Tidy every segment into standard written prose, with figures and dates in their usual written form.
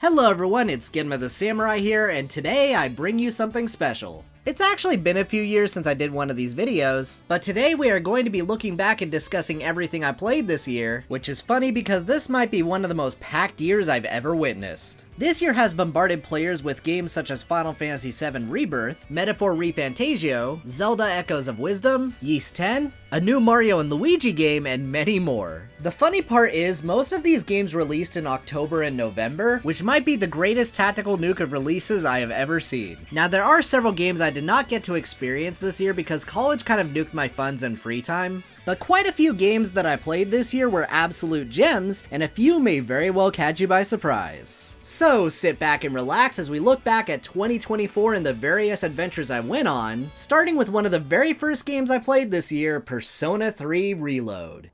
Hello everyone, it's GenmaTheSamurai here, and today I bring you something special. It's actually been a few years since I did one of these videos, but today we are going to be looking back and discussing everything I played this year, which is funny because this might be one of the most packed years I've ever witnessed. This year has bombarded players with games such as Final Fantasy VII Rebirth, Metaphor ReFantazio, Zelda Echoes of Wisdom, Ys 10, a new Mario and Luigi game, and many more. The funny part is, most of these games released in October and November, which might be the greatest tactical nuke of releases I have ever seen. Now there are several games I did not get to experience this year because college kind of nuked my funds and free time, but quite a few games that I played this year were absolute gems, and a few may very well catch you by surprise. So sit back and relax as we look back at 2024 and the various adventures I went on, starting with one of the very first games I played this year, Persona 3 Reload.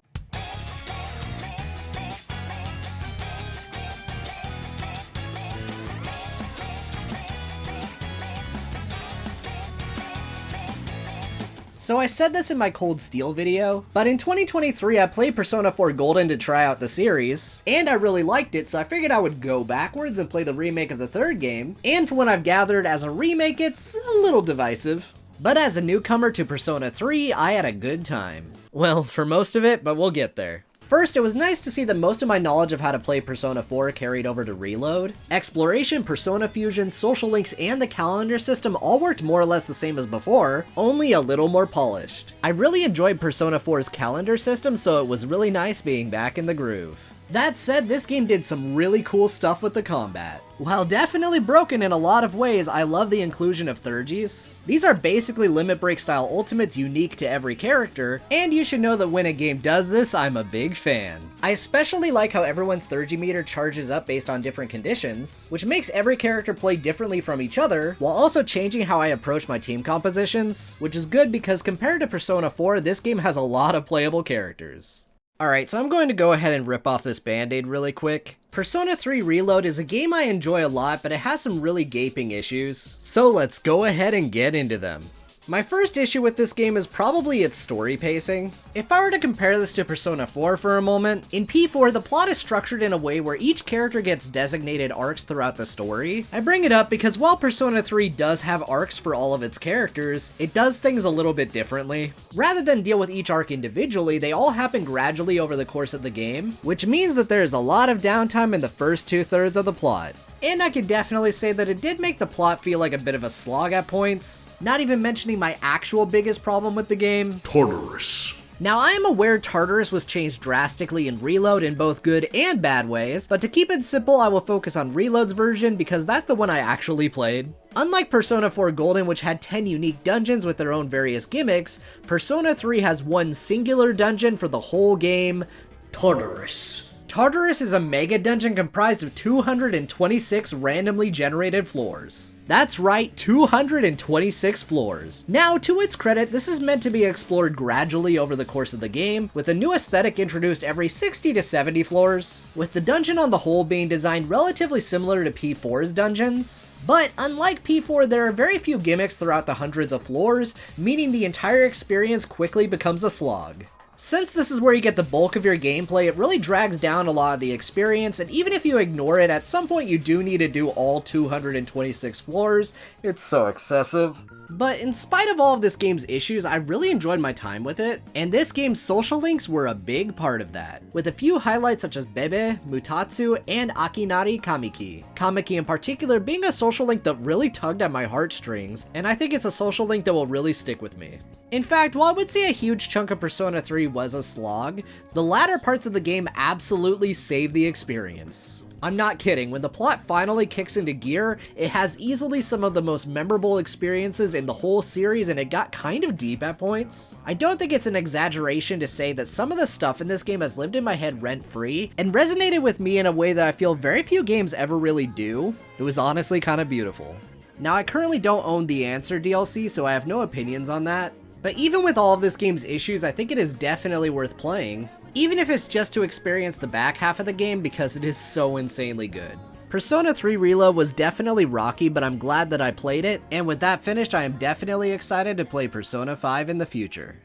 So I said this in my Cold Steel video, but in 2023 I played Persona 4 Golden to try out the series, and I really liked it, so I figured I would go backwards and play the remake of the third game, and from what I've gathered, as a remake it's a little divisive. But as a newcomer to Persona 3, I had a good time. Well, for most of it, but we'll get there. First, it was nice to see that most of my knowledge of how to play Persona 4 carried over to Reload. Exploration, Persona Fusion, social links, and the calendar system all worked more or less the same as before, only a little more polished. I really enjoyed Persona 4's calendar system, so it was really nice being back in the groove. That said, this game did some really cool stuff with the combat. While definitely broken in a lot of ways, I love the inclusion of Thurgies. These are basically Limit Break style ultimates unique to every character, and you should know that when a game does this, I'm a big fan. I especially like how everyone's Thurgy meter charges up based on different conditions, which makes every character play differently from each other, while also changing how I approach my team compositions, which is good because compared to Persona 4, this game has a lot of playable characters. Alright, so I'm going to go ahead and rip off this band-aid really quick. Persona 3 Reload is a game I enjoy a lot, but it has some really gaping issues. So let's go ahead and get into them. My first issue with this game is probably its story pacing. If I were to compare this to Persona 4 for a moment, in P4 the plot is structured in a way where each character gets designated arcs throughout the story. I bring it up because while Persona 3 does have arcs for all of its characters, it does things a little bit differently. Rather than deal with each arc individually, they all happen gradually over the course of the game, which means that there's a lot of downtime in the first 2/3 of the plot. And I can definitely say that it did make the plot feel like a bit of a slog at points, not even mentioning my actual biggest problem with the game, Tartarus. Now I am aware Tartarus was changed drastically in Reload in both good and bad ways, but to keep it simple I will focus on Reload's version because that's the one I actually played. Unlike Persona 4 Golden, which had 10 unique dungeons with their own various gimmicks, Persona 3 has one singular dungeon for the whole game, Tartarus. Tartarus is a mega dungeon comprised of 226 randomly generated floors. That's right, 226 floors. Now, to its credit, this is meant to be explored gradually over the course of the game, with a new aesthetic introduced every 60 to 70 floors, with the dungeon on the whole being designed relatively similar to P4's dungeons. But unlike P4, there are very few gimmicks throughout the hundreds of floors, meaning the entire experience quickly becomes a slog. Since this is where you get the bulk of your gameplay, it really drags down a lot of the experience, and even if you ignore it, at some point you do need to do all 226 floors. It's so excessive. But in spite of all of this game's issues, I really enjoyed my time with it, and this game's social links were a big part of that, with a few highlights such as Bebe, Mutatsu, and Akinari Kamiki. Kamiki in particular being a social link that really tugged at my heartstrings, and I think it's a social link that will really stick with me. In fact, while I would say a huge chunk of Persona 3 was a slog, the latter parts of the game absolutely saved the experience. I'm not kidding, when the plot finally kicks into gear, it has easily some of the most memorable experiences in the whole series, and it got kind of deep at points. I don't think it's an exaggeration to say that some of the stuff in this game has lived in my head rent-free, and resonated with me in a way that I feel very few games ever really do. It was honestly kind of beautiful. Now I currently don't own the Answer DLC, so I have no opinions on that. But even with all of this game's issues, I think it is definitely worth playing. Even if it's just to experience the back half of the game because it is so insanely good. Persona 3 Reload was definitely rocky, but I'm glad that I played it, and with that finished, I am definitely excited to play Persona 5 in the future.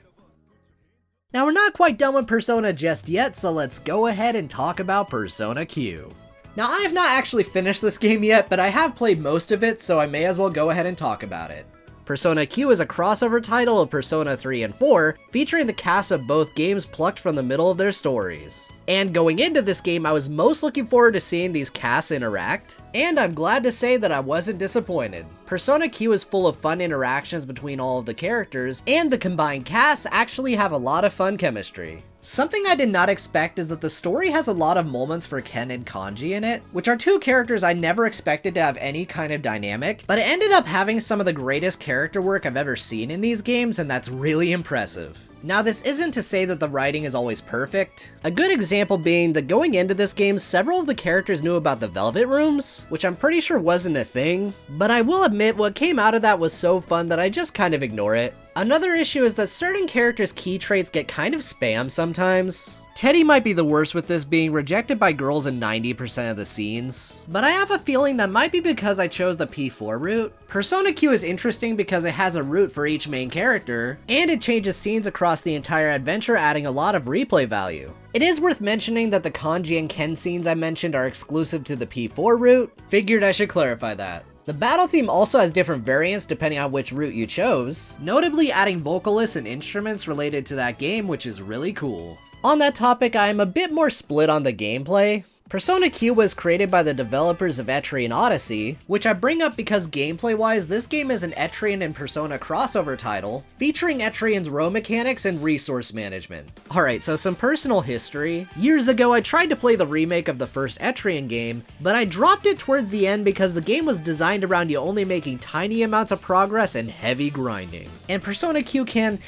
Now we're not quite done with Persona just yet, so let's go ahead and talk about Persona Q. Now, I have not actually finished this game yet, but I have played most of it, so I may as well go ahead and talk about it. Persona Q is a crossover title of Persona 3 and 4, featuring the cast of both games plucked from the middle of their stories. And going into this game, I was most looking forward to seeing these casts interact, and I'm glad to say that I wasn't disappointed. Persona Q is full of fun interactions between all of the characters, and the combined casts actually have a lot of fun chemistry. Something I did not expect is that the story has a lot of moments for Ken and Kanji in it, which are two characters I never expected to have any kind of dynamic, but it ended up having some of the greatest character work I've ever seen in these games, and that's really impressive. Now, this isn't to say that the writing is always perfect. A good example being that going into this game, several of the characters knew about the Velvet Rooms, which I'm pretty sure wasn't a thing, but I will admit what came out of that was so fun that I just kind of ignore it. Another issue is that certain characters' key traits get kind of spam sometimes. Teddy might be the worst, with this being rejected by girls in 90% of the scenes, but I have a feeling that might be because I chose the P4 route. Persona Q is interesting because it has a route for each main character, and it changes scenes across the entire adventure, adding a lot of replay value. It is worth mentioning that the Kanji and Ken scenes I mentioned are exclusive to the P4 route. Figured I should clarify that. The battle theme also has different variants depending on which route you chose, notably adding vocalists and instruments related to that game, which is really cool. On that topic, I am a bit more split on the gameplay. Persona Q was created by the developers of Etrian Odyssey, which I bring up because gameplay-wise, this game is an Etrian and Persona crossover title, featuring Etrian's row mechanics and resource management. Alright, so some personal history. Years ago, I tried to play the remake of the first Etrian game, but I dropped it towards the end because the game was designed around you only making tiny amounts of progress and heavy grinding. And Persona Q can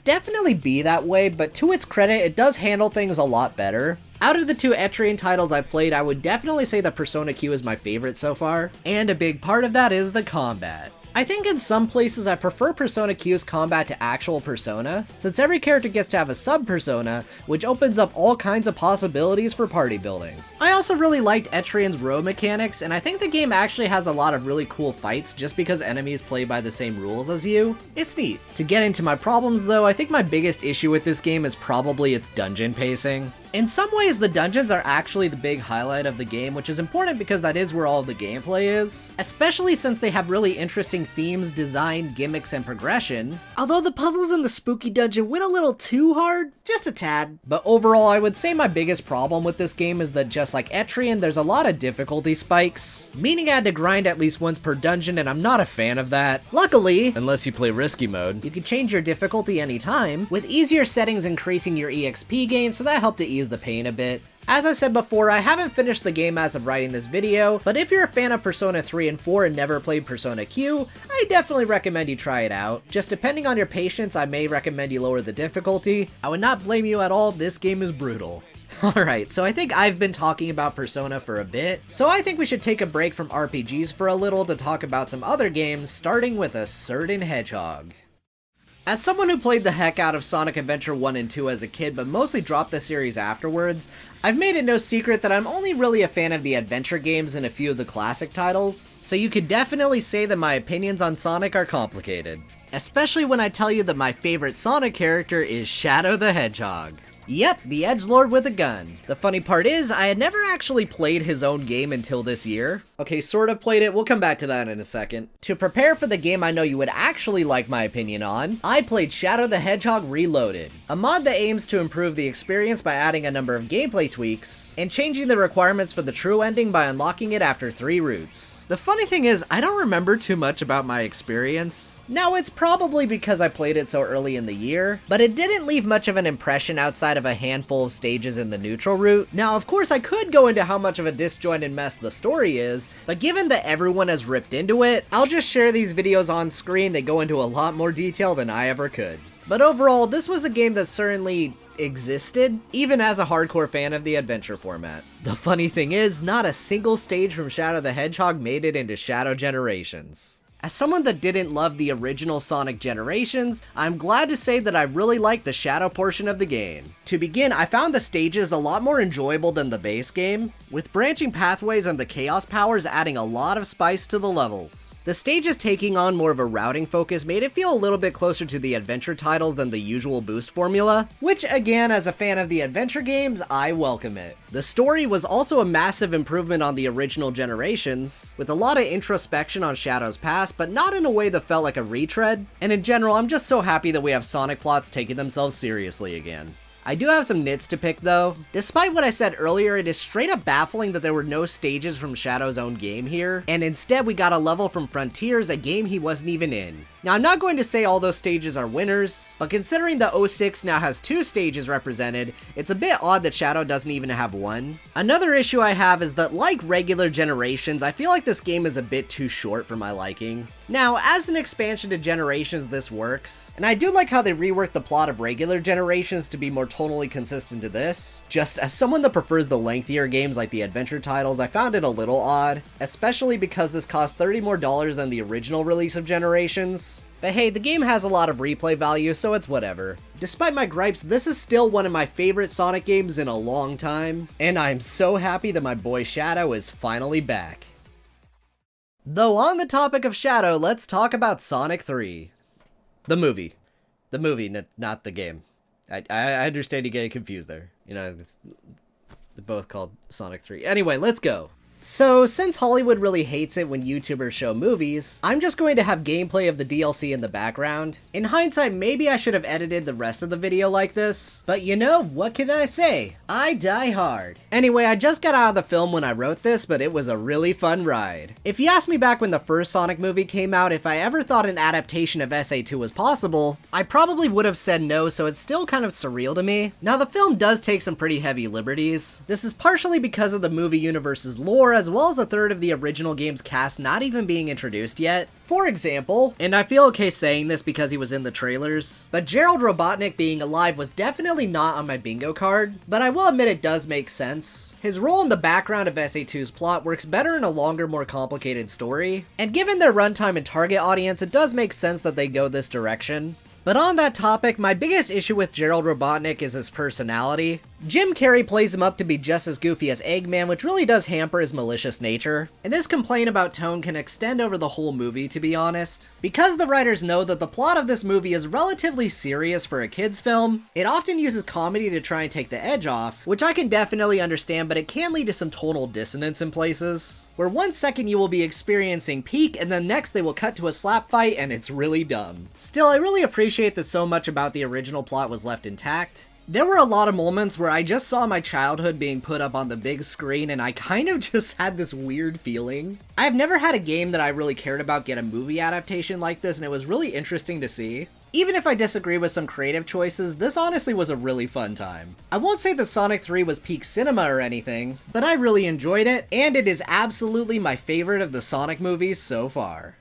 definitely be that way, but to its credit, it does handle things a lot better. Out of the two Etrian titles I played, I would definitely say that Persona Q is my favorite so far, and a big part of that is the combat. I think in some places I prefer Persona Q's combat to actual Persona, since every character gets to have a sub-persona, which opens up all kinds of possibilities for party building. I also really liked Etrian's row mechanics, and I think the game actually has a lot of really cool fights just because enemies play by the same rules as you. It's neat. To get into my problems though, I think my biggest issue with this game is probably its dungeon pacing. In some ways, the dungeons are actually the big highlight of the game, which is important because that is where all of the gameplay is, especially since they have really interesting themes, design, gimmicks, and progression. Although the puzzles in the spooky dungeon went a little too hard, just a tad. But overall, I would say my biggest problem with this game is that just like Etrian, there's a lot of difficulty spikes, meaning I had to grind at least once per dungeon, and I'm not a fan of that. Luckily, unless you play risky mode, you can change your difficulty anytime, with easier settings increasing your EXP gain, so that helped to ease the pain a bit. As I said before, I haven't finished the game as of writing this video, but if you're a fan of Persona 3 and 4 and never played Persona Q, I definitely recommend you try it out. Just depending on your patience, I may recommend you lower the difficulty. I would not blame you at all, this game is brutal. Alright, so I think I've been talking about Persona for a bit, so I think we should take a break from RPGs for a little to talk about some other games, starting with a certain hedgehog. As someone who played the heck out of Sonic Adventure 1 and 2 as a kid, but mostly dropped the series afterwards, I've made it no secret that I'm only really a fan of the adventure games and a few of the classic titles, so you could definitely say that my opinions on Sonic are complicated. Especially when I tell you that my favorite Sonic character is Shadow the Hedgehog. Yep, the edgelord with a gun. The funny part is, I had never actually played his own game until this year. Okay, sort of played it, we'll come back to that in a second. To prepare for the game I know you would actually like my opinion on, I played Shadow the Hedgehog Reloaded, a mod that aims to improve the experience by adding a number of gameplay tweaks, and changing the requirements for the true ending by unlocking it after 3 routes. The funny thing is, I don't remember too much about my experience. Now, it's probably because I played it so early in the year, but it didn't leave much of an impression outside of a handful of stages in the neutral route. Now, of course, I could go into how much of a disjointed mess the story is, but given that everyone has ripped into it, I'll just share these videos on screen that go into a lot more detail than I ever could. But overall, this was a game that certainly existed, even as a hardcore fan of the adventure format. The funny thing is, not a single stage from Shadow the Hedgehog made it into Shadow Generations. As someone that didn't love the original Sonic generations, I'm glad to say that I really like the Shadow portion of the game. To begin, I found the stages a lot more enjoyable than the base game, with branching pathways and the Chaos powers adding a lot of spice to the levels. The stages taking on more of a routing focus made it feel a little bit closer to the adventure titles than the usual boost formula, which again, as a fan of the adventure games, I welcome it. The story was also a massive improvement on the original generations, with a lot of introspection on Shadow's past, but not in a way that felt like a retread, and in general, I'm just so happy that we have Sonic plots taking themselves seriously again. I do have some nits to pick though. Despite what I said earlier, it is straight up baffling that there were no stages from Shadow's own game here, and instead we got a level from Frontiers, a game he wasn't even in. Now I'm not going to say all those stages are winners, but considering the 06 now has 2 stages represented, it's a bit odd that Shadow doesn't even have one. Another issue I have is that like regular Generations, I feel like this game is a bit too short for my liking. Now, as an expansion to Generations, this works, and I do like how they reworked the plot of regular Generations to be more tonally consistent to this. Just as someone that prefers the lengthier games like the adventure titles, I found it a little odd, especially because this cost $30 more than the original release of Generations. But hey, the game has a lot of replay value, so it's whatever. Despite my gripes, this is still one of my favorite Sonic games in a long time, and I'm so happy that my boy Shadow is finally back. Though on the topic of Shadow, let's talk about Sonic 3. The movie. The movie, not the game. I understand you getting confused there. You know, they're both called Sonic 3. Anyway, let's go. So, since Hollywood really hates it when YouTubers show movies, I'm just going to have gameplay of the DLC in the background. In hindsight, maybe I should have edited the rest of the video like this, but you know, what can I say? I die hard. Anyway, I just got out of the film when I wrote this, but it was a really fun ride. If you asked me back when the first Sonic movie came out if I ever thought an adaptation of SA2 was possible, I probably would have said no, so it's still kind of surreal to me. Now, the film does take some pretty heavy liberties. This is partially because of the movie universe's lore, as well as a third of the original game's cast not even being introduced yet. For example, and I feel okay saying this because he was in the trailers, but Gerald Robotnik being alive was definitely not on my bingo card, but I will admit it does make sense. His role in the background of SA2's plot works better in a longer, more complicated story, and given their runtime and target audience, it does make sense that they go this direction. But on that topic, my biggest issue with Gerald Robotnik is his personality. Jim Carrey plays him up to be just as goofy as Eggman, which really does hamper his malicious nature. And this complaint about tone can extend over the whole movie, to be honest. Because the writers know that the plot of this movie is relatively serious for a kid's film, it often uses comedy to try and take the edge off, which I can definitely understand, but it can lead to some tonal dissonance in places, where 1 second you will be experiencing peak, and then next they will cut to a slap fight, and it's really dumb. Still, I really appreciate that so much about the original plot was left intact. There were a lot of moments where I just saw my childhood being put up on the big screen and I kind of just had this weird feeling. I've never had a game that I really cared about get a movie adaptation like this, and it was really interesting to see. Even if I disagree with some creative choices, this honestly was a really fun time. I won't say that Sonic 3 was peak cinema or anything, but I really enjoyed it, and it is absolutely my favorite of the Sonic movies so far.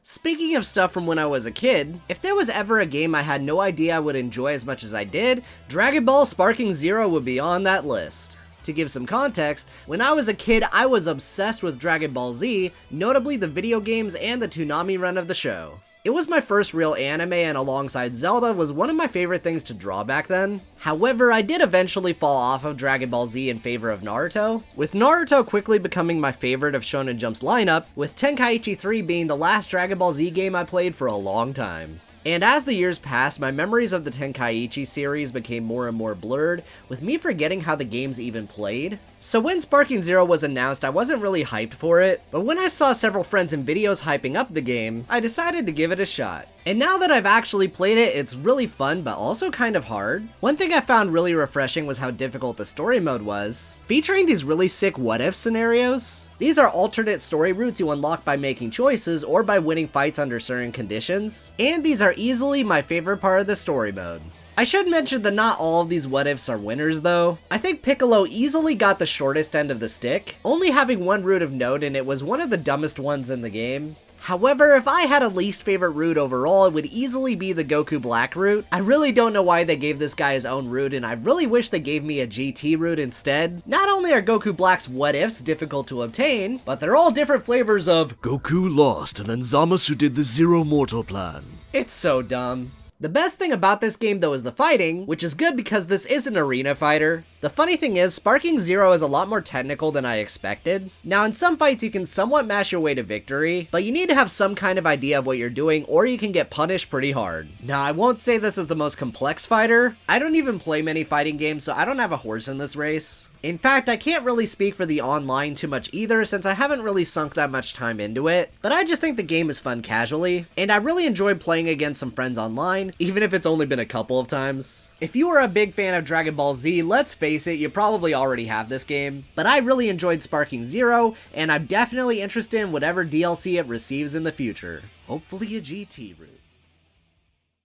Speaking of stuff from when I was a kid, if there was ever a game I had no idea I would enjoy as much as I did, Dragon Ball Sparking Zero would be on that list. To give some context, when I was a kid, I was obsessed with Dragon Ball Z, notably the video games and the Toonami run of the show. It was my first real anime, and alongside Zelda was one of my favorite things to draw back then. However, I did eventually fall off of Dragon Ball Z in favor of Naruto, with Naruto quickly becoming my favorite of Shonen Jump's lineup, with Tenkaichi 3 being the last Dragon Ball Z game I played for a long time. And as the years passed, my memories of the Tenkaichi series became more and more blurred, with me forgetting how the games even played. So when Sparking Zero was announced, I wasn't really hyped for it, but when I saw several friends in videos hyping up the game, I decided to give it a shot. And now that I've actually played it, it's really fun, but also kind of hard. One thing I found really refreshing was how difficult the story mode was, featuring these really sick what-if scenarios. These are alternate story routes you unlock by making choices or by winning fights under certain conditions, and these are easily my favorite part of the story mode. I should mention that not all of these what-ifs are winners though. I think Piccolo easily got the shortest end of the stick, only having one route of note, and it was one of the dumbest ones in the game. However, if I had a least favorite route overall, it would easily be the Goku Black route. I really don't know why they gave this guy his own route, and I really wish they gave me a GT route instead. Not only are Goku Black's what ifs difficult to obtain, but they're all different flavors of Goku lost and then Zamasu did the Zero Mortal plan. It's so dumb. The best thing about this game though is the fighting, which is good because this is an arena fighter. The funny thing is, Sparking Zero is a lot more technical than I expected. Now in some fights you can somewhat mash your way to victory, but you need to have some kind of idea of what you're doing or you can get punished pretty hard. Now I won't say this is the most complex fighter. I don't even play many fighting games, so I don't have a horse in this race. In fact, I can't really speak for the online too much either since I haven't really sunk that much time into it, but I just think the game is fun casually, and I really enjoyed playing against some friends online, even if it's only been a couple of times. If you are a big fan of Dragon Ball Z, let's face it, you probably already have this game, but I really enjoyed Sparking Zero, and I'm definitely interested in whatever DLC it receives in the future. Hopefully a GT route.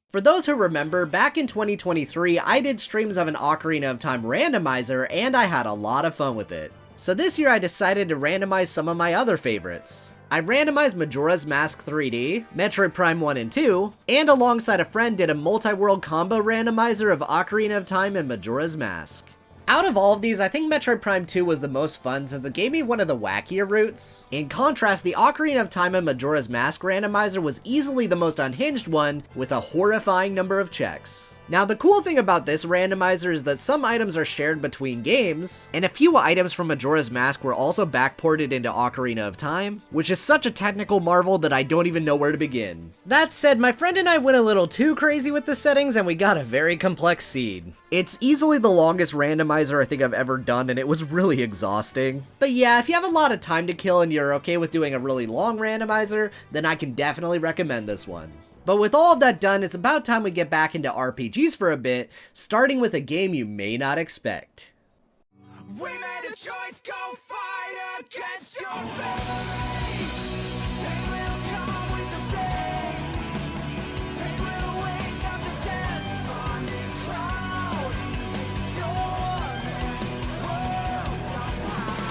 For those who remember, back in 2023, I did streams of an Ocarina of Time randomizer, and I had a lot of fun with it. So this year I decided to randomize some of my other favorites. I randomized Majora's Mask 3D, Metroid Prime 1 and 2, and alongside a friend did a multi-world combo randomizer of Ocarina of Time and Majora's Mask. Out of all of these, I think Metroid Prime 2 was the most fun since it gave me one of the wackier routes. In contrast, the Ocarina of Time and Majora's Mask randomizer was easily the most unhinged one, with a horrifying number of checks. Now the cool thing about this randomizer is that some items are shared between games, and a few items from Majora's Mask were also backported into Ocarina of Time, which is such a technical marvel that I don't even know where to begin. That said, my friend and I went a little too crazy with the settings and we got a very complex seed. It's easily the longest randomizer I think I've ever done, and it was really exhausting. But yeah, if you have a lot of time to kill and you're okay with doing a really long randomizer, then I can definitely recommend this one. But with all of that done, it's about time we get back into RPGs for a bit, starting with a game you may not expect. We made a choice, go fight against your fate. They will come with the pain. They will wake up the despondent crowd. Storming world somehow.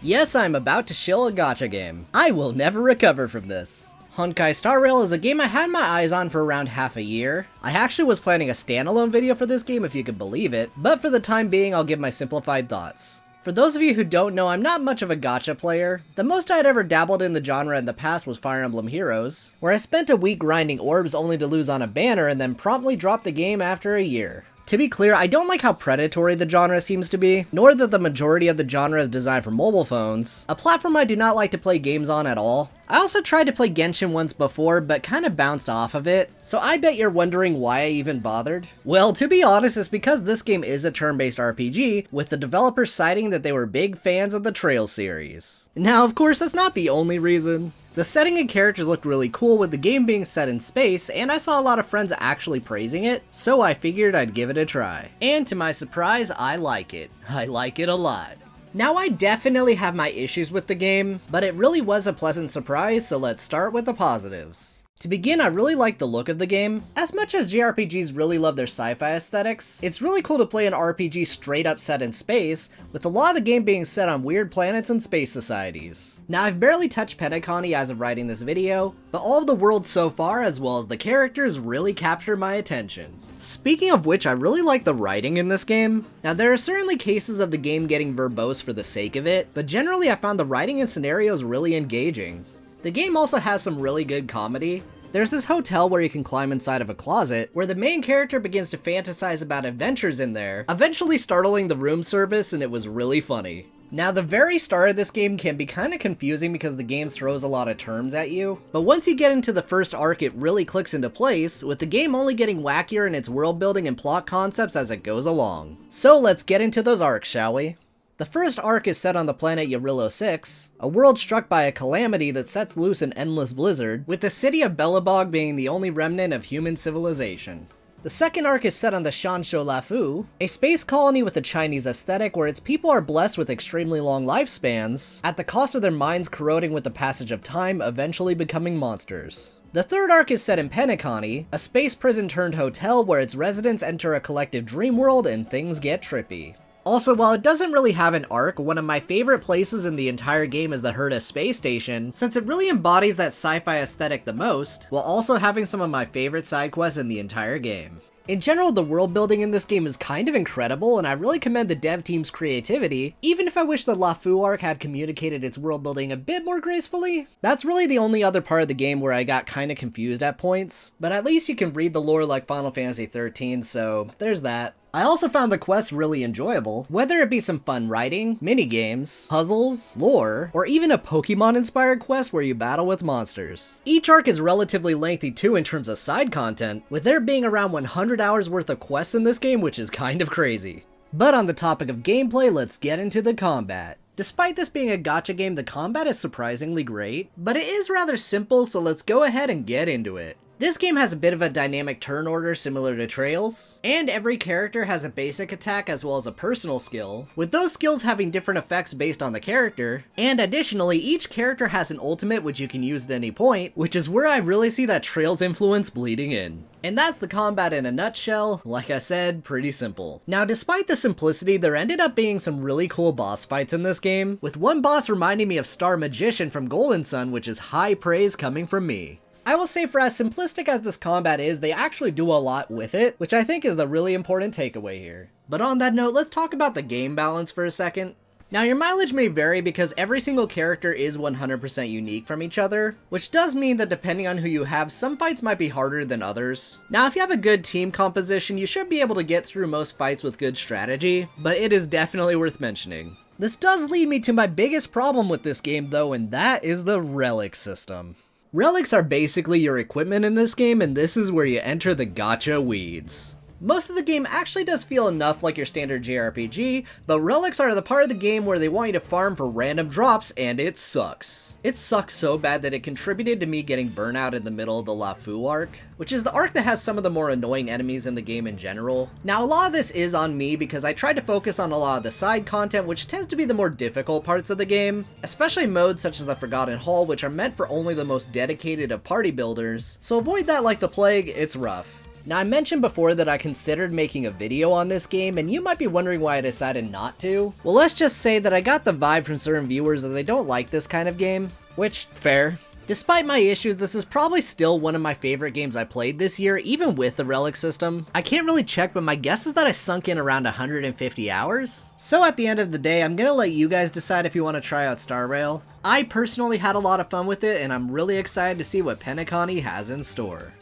Yes, I'm about to shill a gacha game. I will never recover from this. Honkai Star Rail is a game I had my eyes on for around half a year. I actually was planning a standalone video for this game if you could believe it, but for the time being I'll give my simplified thoughts. For those of you who don't know, I'm not much of a gacha player. The most I had ever dabbled in the genre in the past was Fire Emblem Heroes, where I spent a week grinding orbs only to lose on a banner and then promptly drop the game after a year. To be clear, I don't like how predatory the genre seems to be, nor that the majority of the genre is designed for mobile phones, a platform I do not like to play games on at all. I also tried to play Genshin once before, but kinda bounced off of it, so I bet you're wondering why I even bothered. Well, to be honest, it's because this game is a turn-based RPG, with the developers citing that they were big fans of the Trail series. Now, of course, that's not the only reason. The setting and characters looked really cool with the game being set in space, and I saw a lot of friends actually praising it, so I figured I'd give it a try. And to my surprise, I like it. I like it a lot. Now I definitely have my issues with the game, but it really was a pleasant surprise, so let's start with the positives. To begin, I really like the look of the game. As much as JRPGs really love their sci-fi aesthetics, it's really cool to play an RPG straight up set in space, with a lot of the game being set on weird planets and space societies. Now I've barely touched Penacony as of writing this video, but all of the worlds so far as well as the characters really capture my attention. Speaking of which, I really like the writing in this game. Now there are certainly cases of the game getting verbose for the sake of it, but generally I found the writing and scenarios really engaging. The game also has some really good comedy. There's this hotel where you can climb inside of a closet, where the main character begins to fantasize about adventures in there, eventually startling the room service, and it was really funny. Now the very start of this game can be kinda confusing because the game throws a lot of terms at you, but once you get into the first arc it really clicks into place, with the game only getting wackier in its world building and plot concepts as it goes along. So let's get into those arcs, shall we? The first arc is set on the planet Yarilo 6, a world struck by a calamity that sets loose an endless blizzard, with the city of Belobog being the only remnant of human civilization. The second arc is set on the Shansho Lafu, a space colony with a Chinese aesthetic where its people are blessed with extremely long lifespans, at the cost of their minds corroding with the passage of time, eventually becoming monsters. The third arc is set in Penacony, a space prison turned hotel where its residents enter a collective dream world and things get trippy. Also, while it doesn't really have an arc, one of my favorite places in the entire game is the Herta space station, since it really embodies that sci-fi aesthetic the most, while also having some of my favorite side quests in the entire game. In general, the world building in this game is kind of incredible, and I really commend the dev team's creativity, even if I wish the Lafu arc had communicated its world building a bit more gracefully. That's really the only other part of the game where I got kinda confused at points, but at least you can read the lore like Final Fantasy XIII, so there's that. I also found the quests really enjoyable, whether it be some fun writing, minigames, puzzles, lore, or even a Pokemon-inspired quest where you battle with monsters. Each arc is relatively lengthy too in terms of side content, with there being around 100 hours worth of quests in this game, which is kind of crazy. But on the topic of gameplay, let's get into the combat. Despite this being a gacha game, the combat is surprisingly great, but it is rather simple, so let's go ahead and get into it. This game has a bit of a dynamic turn order similar to Trails, and every character has a basic attack as well as a personal skill, with those skills having different effects based on the character, and additionally each character has an ultimate which you can use at any point, which is where I really see that Trails influence bleeding in. And that's the combat in a nutshell. Like I said, pretty simple. Now, despite the simplicity, there ended up being some really cool boss fights in this game, with one boss reminding me of Star Magician from Golden Sun, which is high praise coming from me. I will say, for as simplistic as this combat is, they actually do a lot with it, which I think is the really important takeaway here. But on that note, let's talk about the game balance for a second. Now, your mileage may vary because every single character is 100% unique from each other, which does mean that depending on who you have, some fights might be harder than others. Now, if you have a good team composition, you should be able to get through most fights with good strategy, but it is definitely worth mentioning. This does lead me to my biggest problem with this game though, and that is the relic system. Relics are basically your equipment in this game, and this is where you enter the gacha weeds. Most of the game actually does feel enough like your standard JRPG, but relics are the part of the game where they want you to farm for random drops, and it sucks. It sucks so bad that it contributed to me getting burnout in the middle of the Lafu arc, which is the arc that has some of the more annoying enemies in the game in general. Now, a lot of this is on me because I tried to focus on a lot of the side content, which tends to be the more difficult parts of the game, especially modes such as the Forgotten Hall, which are meant for only the most dedicated of party builders, so avoid that like the plague. It's rough. Now, I mentioned before that I considered making a video on this game, and you might be wondering why I decided not to. Well, let's just say that I got the vibe from certain viewers that they don't like this kind of game, which, fair. Despite my issues, this is probably still one of my favorite games I played this year, even with the relic system. I can't really check, but my guess is that I sunk in around 150 hours. So at the end of the day, I'm gonna let you guys decide if you want to try out Star Rail. I personally had a lot of fun with it, and I'm really excited to see what Penacony has in store.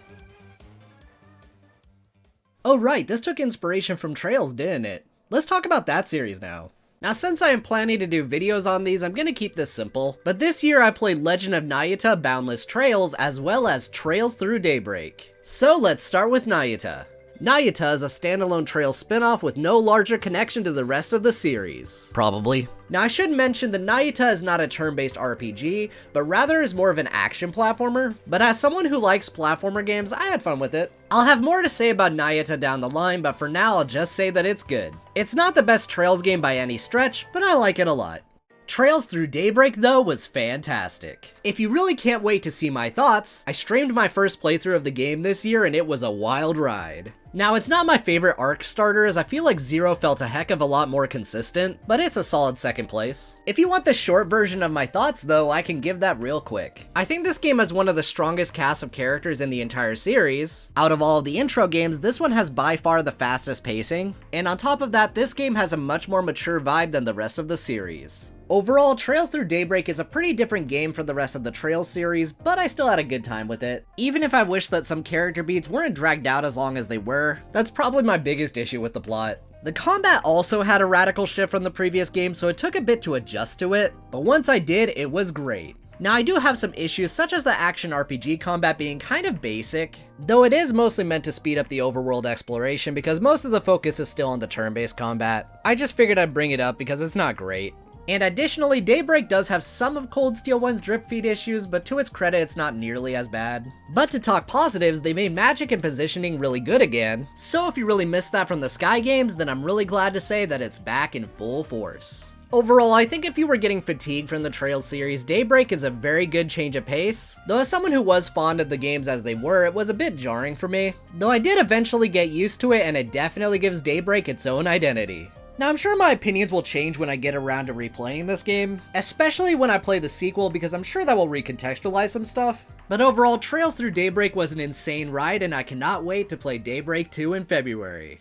Oh right, this took inspiration from Trails, didn't it? Let's talk about that series now. Now, since I am planning to do videos on these, I'm gonna keep this simple, but this year I played Legend of Nayuta Boundless Trails as well as Trails Through Daybreak. So let's start with Nayuta. Nayuta is a standalone Trails spin-off with no larger connection to the rest of the series. Probably. Now, I should mention that Nayuta is not a turn-based RPG, but rather is more of an action platformer, but as someone who likes platformer games, I had fun with it. I'll have more to say about Nayuta down the line, but for now I'll just say that it's good. It's not the best Trails game by any stretch, but I like it a lot. Trails Through Daybreak, though, was fantastic. If you really can't wait to see my thoughts, I streamed my first playthrough of the game this year and it was a wild ride. Now, it's not my favorite arc starter, as I feel like Zero felt a heck of a lot more consistent, but it's a solid second place. If you want the short version of my thoughts though, I can give that real quick. I think this game has one of the strongest casts of characters in the entire series. Out of all of the intro games, this one has by far the fastest pacing, and on top of that, this game has a much more mature vibe than the rest of the series. Overall, Trails Through Daybreak is a pretty different game from the rest of the Trails series, but I still had a good time with it. Even if I wish that some character beats weren't dragged out as long as they were, that's probably my biggest issue with the plot. The combat also had a radical shift from the previous game, so it took a bit to adjust to it, but once I did, it was great. Now, I do have some issues, such as the action RPG combat being kind of basic, though it is mostly meant to speed up the overworld exploration because most of the focus is still on the turn-based combat. I just figured I'd bring it up because it's not great. And additionally, Daybreak does have some of Cold Steel 1's drip feed issues, but to its credit, it's not nearly as bad. But to talk positives, they made magic and positioning really good again, so if you really missed that from the Sky games, then I'm really glad to say that it's back in full force. Overall, I think if you were getting fatigued from the Trails series, Daybreak is a very good change of pace, though as someone who was fond of the games as they were, it was a bit jarring for me. Though I did eventually get used to it, and it definitely gives Daybreak its own identity. Now I'm sure my opinions will change when I get around to replaying this game, especially when I play the sequel because I'm sure that will recontextualize some stuff. But overall, Trails Through Daybreak was an insane ride and I cannot wait to play Daybreak 2 in February.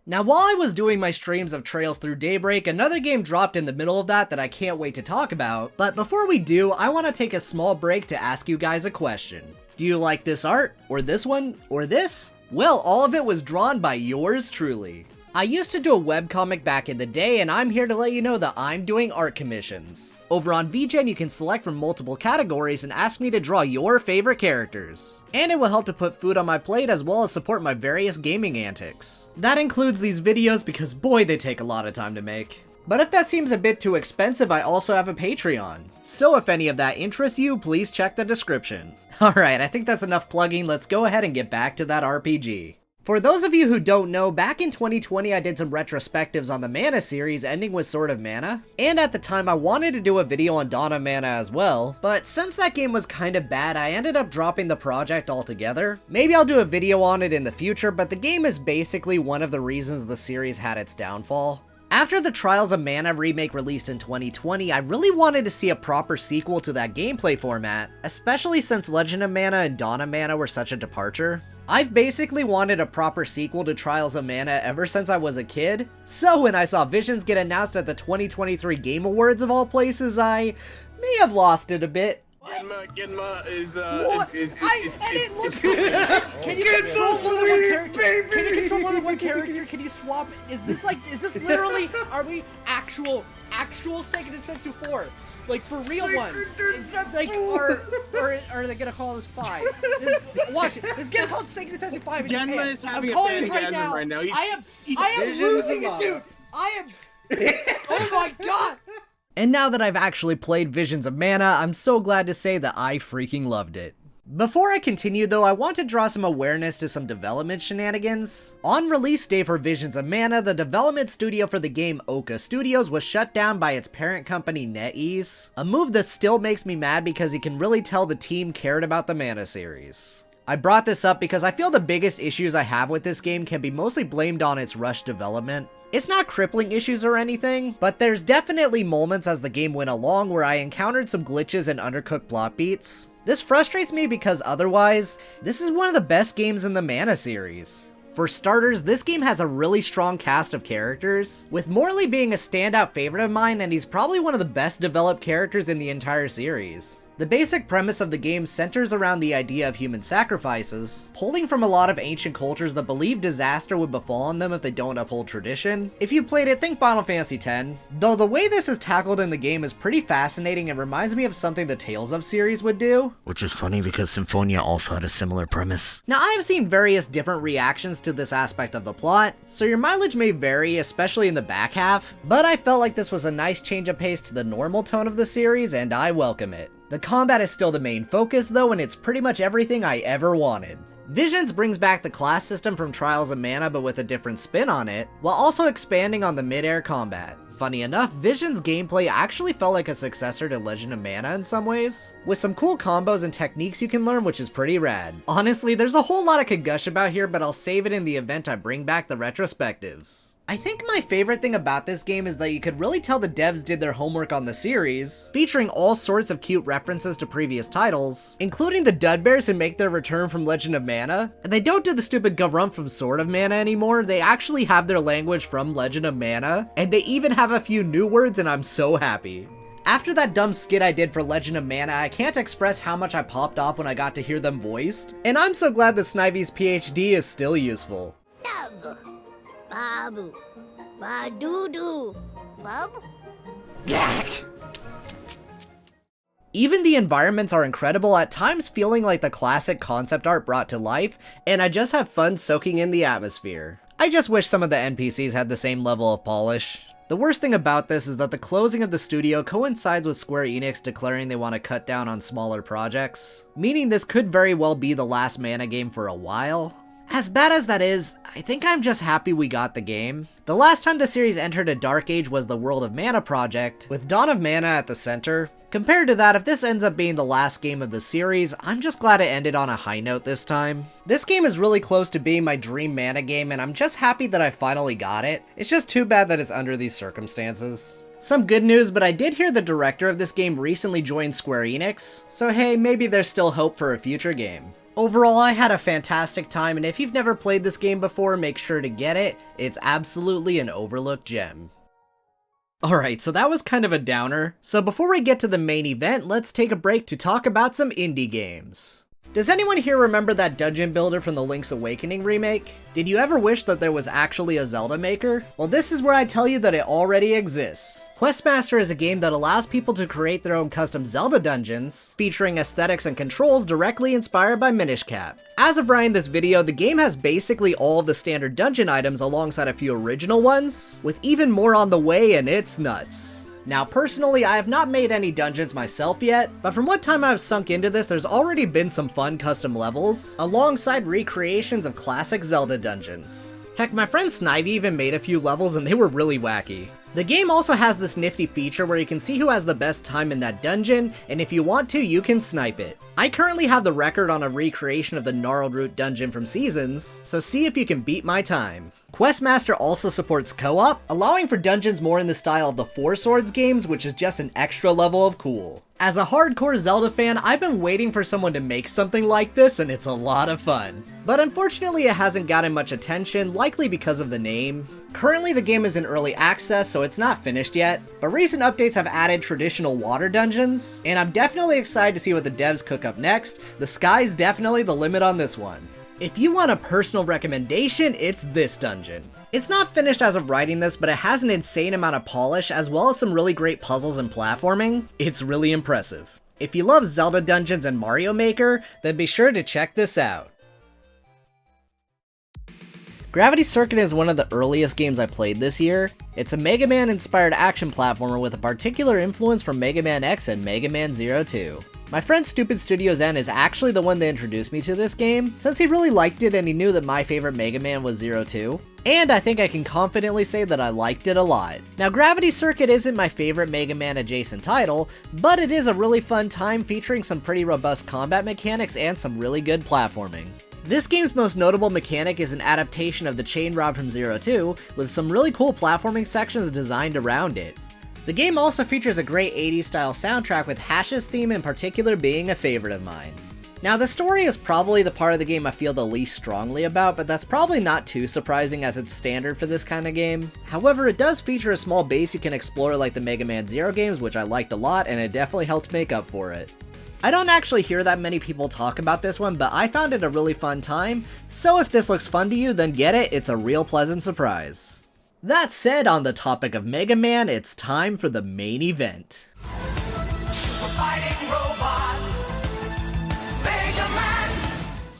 Now while I was doing my streams of Trails Through Daybreak, another game dropped in the middle of that I can't wait to talk about, but before we do, I want to take a small break to ask you guys a question. Do you like this art? Or this one? Or this? Well, all of it was drawn by yours truly. I used to do a webcomic back in the day, and I'm here to let you know that I'm doing art commissions. Over on VGen, you can select from multiple categories and ask me to draw your favorite characters. And it will help to put food on my plate as well as support my various gaming antics. That includes these videos because boy, they take a lot of time to make. But if that seems a bit too expensive, I also have a Patreon. So if any of that interests you, please check the description. Alright, I think that's enough plugging, let's go ahead and get back to that RPG. For those of you who don't know, back in 2020 I did some retrospectives on the Mana series ending with Sword of Mana, and at the time I wanted to do a video on Dawn of Mana as well, but since that game was kinda bad I ended up dropping the project altogether. Maybe I'll do a video on it in the future, but the game is basically one of the reasons the series had its downfall. After the Trials of Mana remake released in 2020, I really wanted to see a proper sequel to that gameplay format, especially since Legend of Mana and Dawn of Mana were such a departure. I've basically wanted a proper sequel to Trials of Mana ever since I was a kid, so when I saw Visions get announced at the 2023 Game Awards of all places, I may have lost it a bit. Genma is it looks like, can you control more than one character? Can you control more than one character? Can you swap? Is this literally, are we actual Seiken Densetsu 4? Like, for real one. Like, or are they gonna call this 5? Watch it. This is gonna call Seiken Densetsu 5 in Japan. Genma is having I'm a calling this phantasm right now. I am losing it, dude. I am. Oh my god. And now that I've actually played Visions of Mana, I'm so glad to say that I freaking loved it. Before I continue though, I want to draw some awareness to some development shenanigans. On release day for Visions of Mana, the development studio for the game Oka Studios was shut down by its parent company NetEase, a move that still makes me mad because you can really tell the team cared about the Mana series. I brought this up because I feel the biggest issues I have with this game can be mostly blamed on its rushed development. It's not crippling issues or anything, but there's definitely moments as the game went along where I encountered some glitches and undercooked plot beats. This frustrates me because otherwise, this is one of the best games in the Mana series. For starters, this game has a really strong cast of characters, with Morley being a standout favorite of mine, and he's probably one of the best developed characters in the entire series. The basic premise of the game centers around the idea of human sacrifices, pulling from a lot of ancient cultures that believe disaster would befall on them if they don't uphold tradition. If you played it, think Final Fantasy X. Though the way this is tackled in the game is pretty fascinating and reminds me of something the Tales of series would do. Which is funny because Symphonia also had a similar premise. Now I have seen various different reactions to this aspect of the plot, so your mileage may vary, especially in the back half, but I felt like this was a nice change of pace to the normal tone of the series and I welcome it. The combat is still the main focus though, and it's pretty much everything I ever wanted. Visions brings back the class system from Trials of Mana but with a different spin on it, while also expanding on the mid-air combat. Funny enough, Visions gameplay actually felt like a successor to Legend of Mana in some ways, with some cool combos and techniques you can learn, which is pretty rad. Honestly, there's a whole lot I could gush about here, but I'll save it in the event I bring back the retrospectives. I think my favorite thing about this game is that you could really tell the devs did their homework on the series, featuring all sorts of cute references to previous titles, including the Dudbears who make their return from Legend of Mana, and they don't do the stupid Gavrump from Sword of Mana anymore, they actually have their language from Legend of Mana, and they even have a few new words and I'm so happy. After that dumb skit I did for Legend of Mana, I can't express how much I popped off when I got to hear them voiced, and I'm so glad that Snivy's PhD is still useful. Babu, Badudu, Bub? Even the environments are incredible, at times feeling like the classic concept art brought to life, and I just have fun soaking in the atmosphere. I just wish some of the NPCs had the same level of polish. The worst thing about this is that the closing of the studio coincides with Square Enix declaring they want to cut down on smaller projects, meaning this could very well be the last Mana game for a while. As bad as that is, I think I'm just happy we got the game. The last time the series entered a dark age was the World of Mana project, with Dawn of Mana at the center. Compared to that, if this ends up being the last game of the series, I'm just glad it ended on a high note this time. This game is really close to being my dream mana game, and I'm just happy that I finally got it. It's just too bad that it's under these circumstances. Some good news, but I did hear the director of this game recently joined Square Enix, so hey, maybe there's still hope for a future game. Overall, I had a fantastic time, and if you've never played this game before, make sure to get it. It's absolutely an overlooked gem. Alright, so that was kind of a downer. So before we get to the main event, let's take a break to talk about some indie games. Does anyone here remember that dungeon builder from the Link's Awakening remake? Did you ever wish that there was actually a Zelda maker? Well, this is where I tell you that it already exists. Questmaster is a game that allows people to create their own custom Zelda dungeons, featuring aesthetics and controls directly inspired by Minish Cap. As of writing this video, the game has basically all of the standard dungeon items alongside a few original ones, with even more on the way, and it's nuts. Now personally, I have not made any dungeons myself yet, but from what time I've sunk into this, there's already been some fun custom levels, alongside recreations of classic Zelda dungeons. Heck, my friend Snivy even made a few levels and they were really wacky. The game also has this nifty feature where you can see who has the best time in that dungeon, and if you want to, you can snipe it. I currently have the record on a recreation of the Gnarled Root dungeon from Seasons, so see if you can beat my time. Questmaster also supports co-op, allowing for dungeons more in the style of the Four Swords games, which is just an extra level of cool. As a hardcore Zelda fan, I've been waiting for someone to make something like this, and it's a lot of fun. But unfortunately, it hasn't gotten much attention, likely because of the name. Currently, the game is in early access, so it's not finished yet, but recent updates have added traditional water dungeons, and I'm definitely excited to see what the devs cook up next. The sky's definitely the limit on this one. If you want a personal recommendation, it's this dungeon. It's not finished as of writing this, but it has an insane amount of polish, as well as some really great puzzles and platforming. It's really impressive. If you love Zelda dungeons and Mario Maker, then be sure to check this out. Gravity Circuit is one of the earliest games I played this year. It's a Mega Man inspired action platformer with a particular influence from Mega Man X and Mega Man 02. My friend Stupid Studios N is actually the one that introduced me to this game, since he really liked it and he knew that my favorite Mega Man was 02. And I think I can confidently say that I liked it a lot. Now, Gravity Circuit isn't my favorite Mega Man adjacent title, but it is a really fun time featuring some pretty robust combat mechanics and some really good platforming. This game's most notable mechanic is an adaptation of the chain rod from 02, with some really cool platforming sections designed around it. The game also features a great 80s style soundtrack, with Hash's theme in particular being a favorite of mine. Now, the story is probably the part of the game I feel the least strongly about, but that's probably not too surprising as it's standard for this kind of game. However, it does feature a small base you can explore like the Mega Man 0 games, which I liked a lot, and it definitely helped make up for it. I don't actually hear that many people talk about this one, but I found it a really fun time, so if this looks fun to you, then get it, it's a real pleasant surprise. That said, on the topic of Mega Man, it's time for the main event.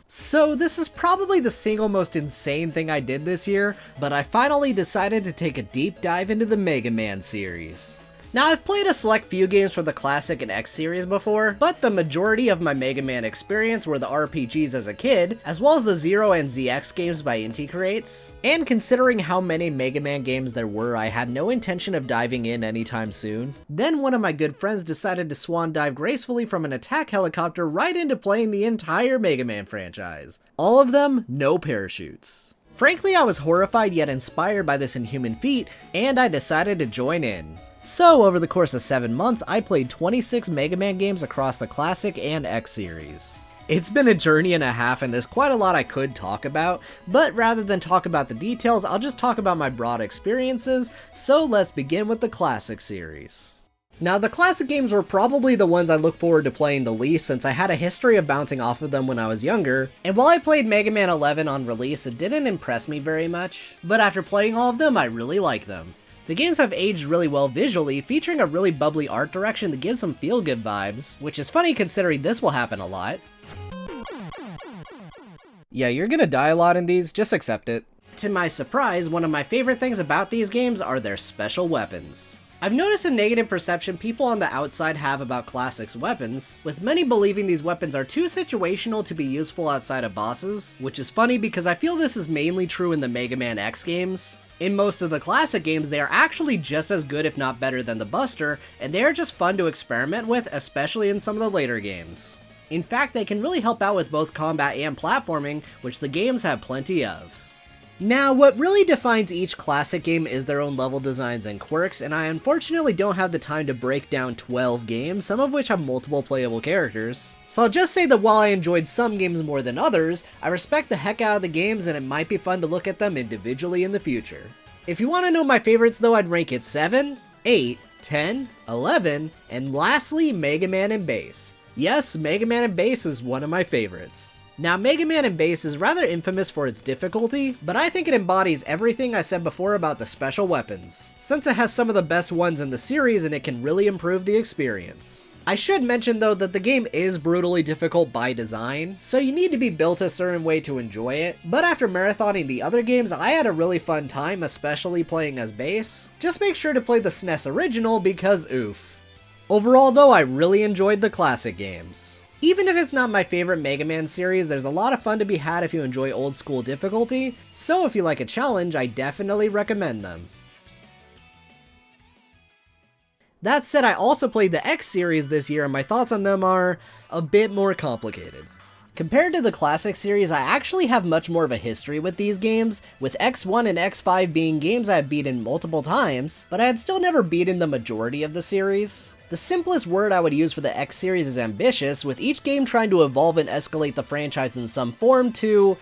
So this is probably the single most insane thing I did this year, but I finally decided to take a deep dive into the Mega Man series. Now, I've played a select few games for the Classic and X series before, but the majority of my Mega Man experience were the RPGs as a kid, as well as the Zero and ZX games by Inti Creates. And considering how many Mega Man games there were, I had no intention of diving in anytime soon. Then one of my good friends decided to swan dive gracefully from an attack helicopter right into playing the entire Mega Man franchise. All of them, no parachutes. Frankly, I was horrified yet inspired by this inhuman feat, and I decided to join in. So, over the course of 7 months, I played 26 Mega Man games across the Classic and X series. It's been a journey and a half, and there's quite a lot I could talk about, but rather than talk about the details, I'll just talk about my broad experiences, so let's begin with the Classic series. Now, the Classic games were probably the ones I look forward to playing the least, since I had a history of bouncing off of them when I was younger, and while I played Mega Man 11 on release, it didn't impress me very much, but after playing all of them, I really like them. The games have aged really well visually, featuring a really bubbly art direction that gives some feel-good vibes, which is funny considering this will happen a lot. Yeah, you're gonna die a lot in these, just accept it. To my surprise, one of my favorite things about these games are their special weapons. I've noticed a negative perception people on the outside have about Classic's weapons, with many believing these weapons are too situational to be useful outside of bosses, which is funny because I feel this is mainly true in the Mega Man X games. In most of the classic games, they are actually just as good if not better than the Buster, and they are just fun to experiment with, especially in some of the later games. In fact, they can really help out with both combat and platforming, which the games have plenty of. Now, what really defines each classic game is their own level designs and quirks, and I unfortunately don't have the time to break down 12 games, some of which have multiple playable characters. So I'll just say that while I enjoyed some games more than others, I respect the heck out of the games and it might be fun to look at them individually in the future. If you want to know my favorites though, I'd rank it 7, 8, 10, 11, and lastly, Mega Man and Bass. Yes, Mega Man and Bass is one of my favorites. Now, Mega Man and Bass is rather infamous for its difficulty, but I think it embodies everything I said before about the special weapons, since it has some of the best ones in the series and it can really improve the experience. I should mention though that the game is brutally difficult by design, so you need to be built a certain way to enjoy it, but after marathoning the other games, I had a really fun time, especially playing as Bass. Just make sure to play the SNES original because oof. Overall though, I really enjoyed the classic games. Even if it's not my favorite Mega Man series, there's a lot of fun to be had if you enjoy old school difficulty, so if you like a challenge, I definitely recommend them. That said, I also played the X series this year and my thoughts on them are a bit more complicated. Compared to the classic series, I actually have much more of a history with these games, with X1 and X5 being games I have beaten multiple times, but I had still never beaten the majority of the series. The simplest word I would use for the X series is ambitious, with each game trying to evolve and escalate the franchise in some form to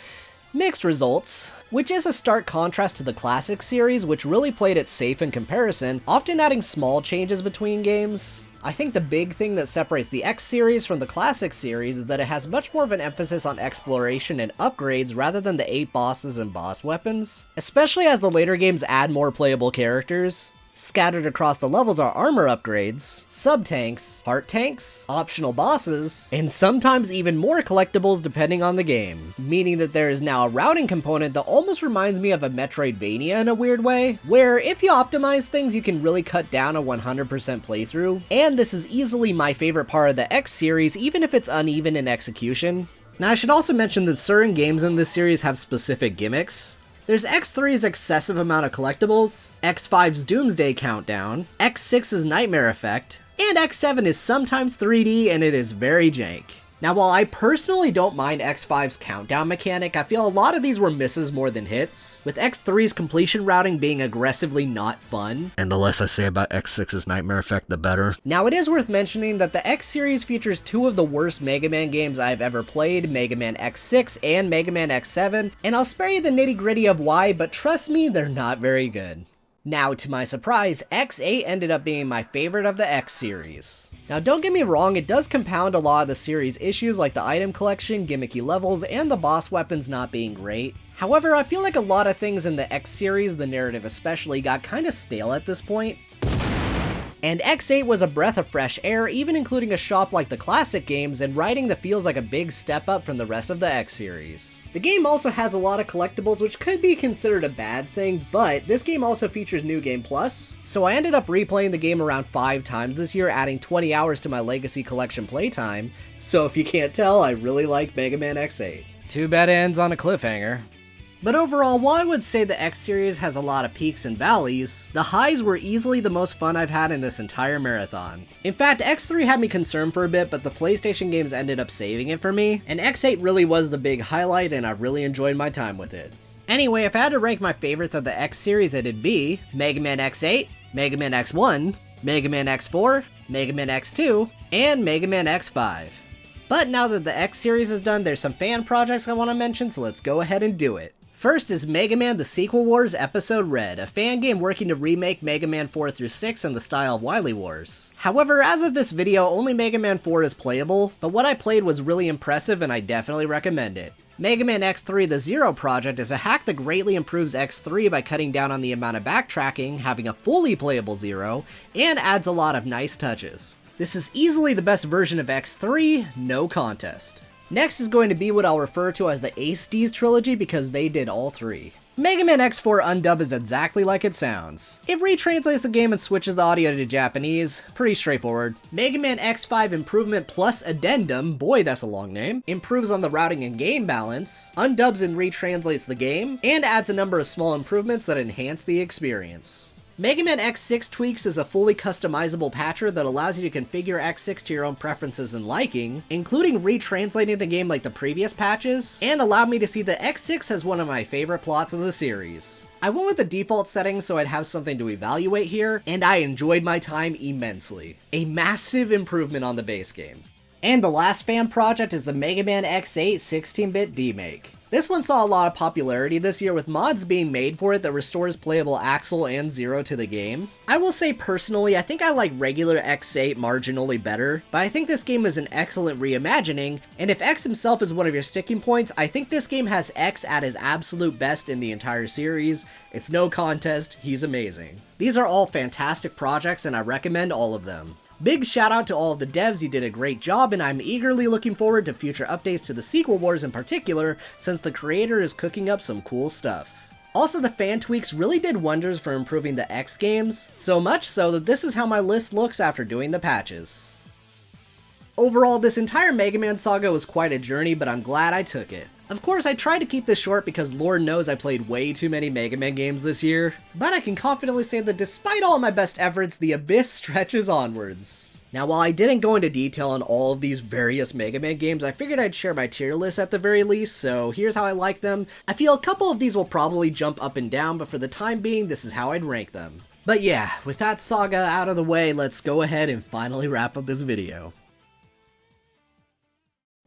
mixed results, which is a stark contrast to the classic series, which really played it safe in comparison, often adding small changes between games. I think the big thing that separates the X series from the classic series is that it has much more of an emphasis on exploration and upgrades rather than the 8 bosses and boss weapons, especially as the later games add more playable characters. Scattered across the levels are armor upgrades, sub-tanks, heart tanks, optional bosses, and sometimes even more collectibles depending on the game, meaning that there is now a routing component that almost reminds me of a Metroidvania in a weird way, where if you optimize things you can really cut down a 100% playthrough, and this is easily my favorite part of the X series even if it's uneven in execution. Now I should also mention that certain games in this series have specific gimmicks. There's X3's excessive amount of collectibles, X5's Doomsday Countdown, X6's Nightmare Effect, and X7 is sometimes 3D and it is very jank. Now while I personally don't mind X5's countdown mechanic, I feel a lot of these were misses more than hits, with X3's completion routing being aggressively not fun. And the less I say about X6's Nightmare Effect, the better. Now it is worth mentioning that the X series features 2 of the worst Mega Man games I've ever played, Mega Man X6 and Mega Man X7, and I'll spare you the nitty gritty of why, but trust me, they're not very good. Now, to my surprise, X8 ended up being my favorite of the X series. Now don't get me wrong, it does compound a lot of the series' issues like the item collection, gimmicky levels, and the boss weapons not being great. However, I feel like a lot of things in the X series, the narrative especially, got kinda stale at this point. And X8 was a breath of fresh air, even including a shop like the classic games and writing that feels like a big step up from the rest of the X series. The game also has a lot of collectibles, which could be considered a bad thing, but this game also features New Game Plus, so I ended up replaying the game around 5 times this year, adding 20 hours to my Legacy Collection playtime, so if you can't tell, I really like Mega Man X8. Too bad it ends on a cliffhanger. But overall, while I would say the X series has a lot of peaks and valleys, the highs were easily the most fun I've had in this entire marathon. In fact, X3 had me concerned for a bit, but the PlayStation games ended up saving it for me, and X8 really was the big highlight and I really enjoyed my time with it. Anyway, if I had to rank my favorites of the X series, it'd be Mega Man X8, Mega Man X1, Mega Man X4, Mega Man X2, and Mega Man X5. But now that the X series is done, there's some fan projects I want to mention, so let's go ahead and do it. First is Mega Man The Sequel Wars Episode Red, a fan game working to remake Mega Man 4 through 6 in the style of Wily Wars. However, as of this video, only Mega Man 4 is playable, but what I played was really impressive and I definitely recommend it. Mega Man X3 The Zero Project is a hack that greatly improves X3 by cutting down on the amount of backtracking, having a fully playable Zero, and adds a lot of nice touches. This is easily the best version of X3, no contest. Next is going to be what I'll refer to as the Ace D's trilogy because they did all 3. Mega Man X4 Undub is exactly like it sounds. It retranslates the game and switches the audio to Japanese, pretty straightforward. Mega Man X5 Improvement Plus Addendum, boy that's a long name, improves on the routing and game balance, undubs and retranslates the game, and adds a number of small improvements that enhance the experience. Mega Man X6 Tweaks is a fully customizable patcher that allows you to configure X6 to your own preferences and liking, including retranslating the game like the previous patches, and allowed me to see that X6 has one of my favorite plots in the series. I went with the default settings so I'd have something to evaluate here, and I enjoyed my time immensely. A massive improvement on the base game. And the last fan project is the Mega Man X8 16-bit demake. This one saw a lot of popularity this year with mods being made for it that restores playable Axel and Zero to the game. I will say personally, I think I like regular X8 marginally better, but I think this game is an excellent reimagining, and if X himself is one of your sticking points, I think this game has X at his absolute best in the entire series. It's no contest, he's amazing. These are all fantastic projects and I recommend all of them. Big shout out to all of the devs, you did a great job, and I'm eagerly looking forward to future updates to the sequel wars in particular, since the creator is cooking up some cool stuff. Also, the fan tweaks really did wonders for improving the X games, so much so that this is how my list looks after doing the patches. Overall, this entire Mega Man saga was quite a journey, but I'm glad I took it. Of course, I tried to keep this short because Lord knows I played way too many Mega Man games this year, but I can confidently say that despite all my best efforts, the abyss stretches onwards. Now, while I didn't go into detail on all of these various Mega Man games, I figured I'd share my tier list at the very least, so here's how I like them. I feel a couple of these will probably jump up and down, but for the time being, this is how I'd rank them. But yeah, with that saga out of the way, let's go ahead and finally wrap up this video.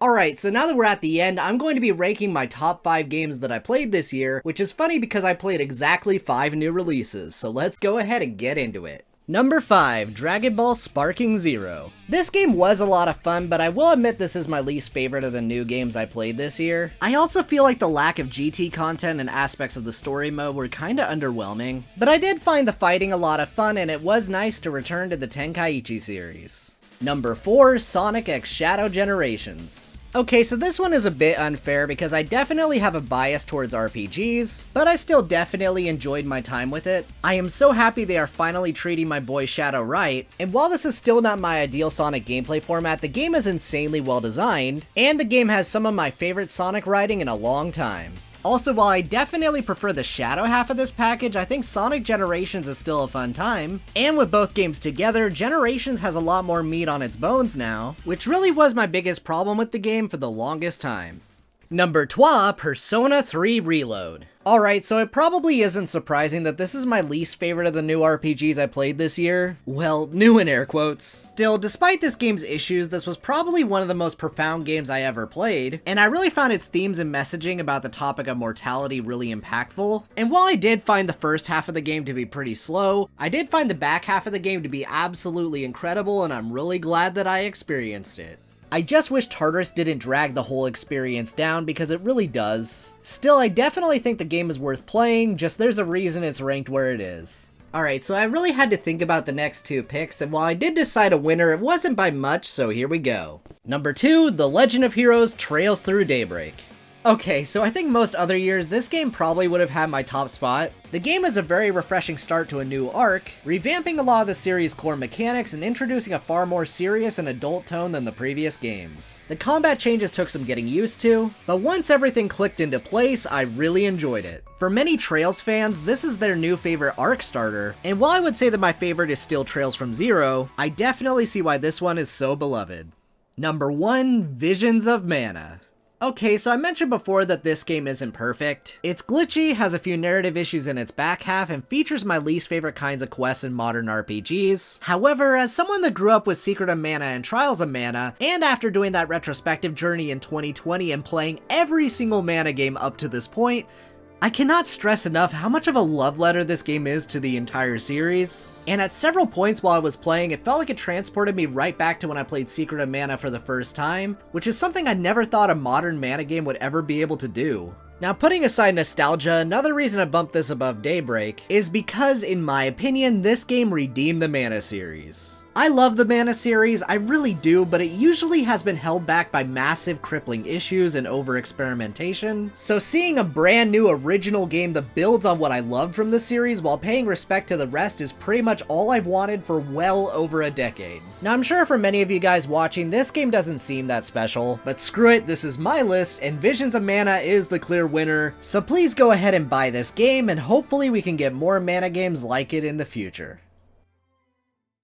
Alright, so now that we're at the end, I'm going to be ranking my top 5 games that I played this year, which is funny because I played exactly 5 new releases, so let's go ahead and get into it. Number 5, Dragon Ball Sparking Zero. This game was a lot of fun, but I will admit this is my least favorite of the new games I played this year. I also feel like the lack of GT content and aspects of the story mode were kinda underwhelming, but I did find the fighting a lot of fun and it was nice to return to the Tenkaichi series. Number 4, Sonic X Shadow Generations. Okay, so this one is a bit unfair because I definitely have a bias towards RPGs, but I still definitely enjoyed my time with it. I am so happy they are finally treating my boy Shadow right, and while this is still not my ideal Sonic gameplay format, the game is insanely well designed, and the game has some of my favorite Sonic writing in a long time. Also, while I definitely prefer the Shadow half of this package, I think Sonic Generations is still a fun time. And with both games together, Generations has a lot more meat on its bones now, which really was my biggest problem with the game for the longest time. Number 2, Persona 3 Reload. Alright, so it probably isn't surprising that this is my least favorite of the new RPGs I played this year. Well, new in air quotes. Still, despite this game's issues, this was probably one of the most profound games I ever played, and I really found its themes and messaging about the topic of mortality really impactful. And while I did find the first half of the game to be pretty slow, I did find the back half of the game to be absolutely incredible, and I'm really glad that I experienced it. I just wish Tartarus didn't drag the whole experience down because it really does. Still, I definitely think the game is worth playing, just there's a reason it's ranked where it is. Alright, so I really had to think about the next 2 picks, and while I did decide a winner, it wasn't by much, so here we go. Number 2, The Legend of Heroes Trails Through Daybreak. Okay, so I think most other years, this game probably would have had my top spot. The game is a very refreshing start to a new arc, revamping a lot of the series' core mechanics and introducing a far more serious and adult tone than the previous games. The combat changes took some getting used to, but once everything clicked into place, I really enjoyed it. For many Trails fans, this is their new favorite arc starter, and while I would say that my favorite is still Trails from Zero, I definitely see why this one is so beloved. Number 1, Visions of Mana. Okay, so I mentioned before that this game isn't perfect. It's glitchy, has a few narrative issues in its back half, and features my least favorite kinds of quests in modern RPGs. However, as someone that grew up with Secret of Mana and Trials of Mana, and after doing that retrospective journey in 2020 and playing every single Mana game up to this point, I cannot stress enough how much of a love letter this game is to the entire series. And at several points while I was playing, it felt like it transported me right back to when I played Secret of Mana for the first time, which is something I never thought a modern Mana game would ever be able to do. Now, putting aside nostalgia, another reason I bumped this above Daybreak is because, in my opinion, this game redeemed the Mana series. I love the Mana series, I really do, but it usually has been held back by massive crippling issues and over-experimentation. So seeing a brand new original game that builds on what I loved from the series while paying respect to the rest is pretty much all I've wanted for well over a decade. Now I'm sure for many of you guys watching, this game doesn't seem that special, but screw it, this is my list, and Visions of Mana is the clear winner, so please go ahead and buy this game, and hopefully we can get more Mana games like it in the future.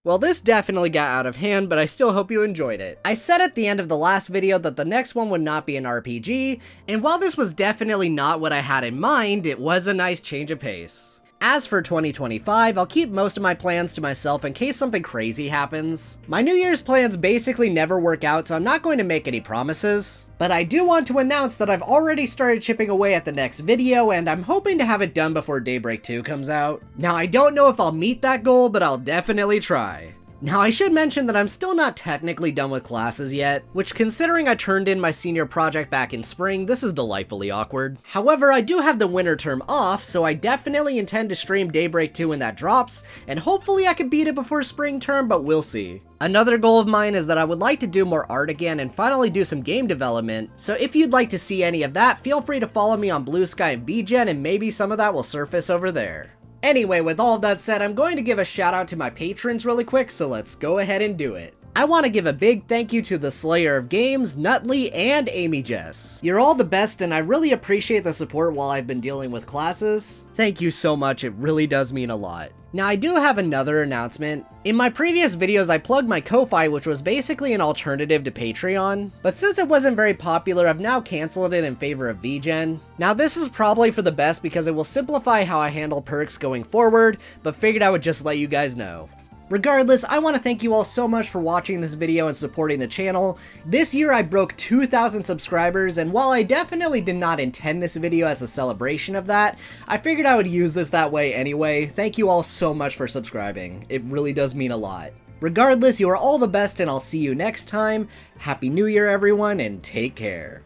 Well, this definitely got out of hand, but I still hope you enjoyed it. I said at the end of the last video that the next one would not be an RPG, and while this was definitely not what I had in mind, it was a nice change of pace. As for 2025, I'll keep most of my plans to myself in case something crazy happens. My New Year's plans basically never work out, so I'm not going to make any promises. But I do want to announce that I've already started chipping away at the next video, and I'm hoping to have it done before Daybreak 2 comes out. Now, I don't know if I'll meet that goal, but I'll definitely try. Now, I should mention that I'm still not technically done with classes yet, which considering I turned in my senior project back in spring, this is delightfully awkward. However, I do have the winter term off, so I definitely intend to stream Daybreak 2 when that drops, and hopefully I can beat it before spring term, but we'll see. Another goal of mine is that I would like to do more art again and finally do some game development, so if you'd like to see any of that, feel free to follow me on Blue Sky and VGen, and maybe some of that will surface over there. Anyway, with all of that said, I'm going to give a shout out to my patrons really quick, so let's go ahead and do it. I want to give a big thank you to the Slayer of Games, Nutley, and Amy Jess. You're all the best, and I really appreciate the support while I've been dealing with classes. Thank you so much, it really does mean a lot. Now, I do have another announcement. In my previous videos, I plugged my Ko-Fi, which was basically an alternative to Patreon, but since it wasn't very popular, I've now canceled it in favor of VGen. Now, this is probably for the best because it will simplify how I handle perks going forward, but figured I would just let you guys know. Regardless, I want to thank you all so much for watching this video and supporting the channel. This year I broke 2,000 subscribers, and while I definitely did not intend this video as a celebration of that, I figured I would use this that way anyway. Thank you all so much for subscribing. It really does mean a lot. Regardless, you are all the best, and I'll see you next time. Happy New Year, everyone, and take care.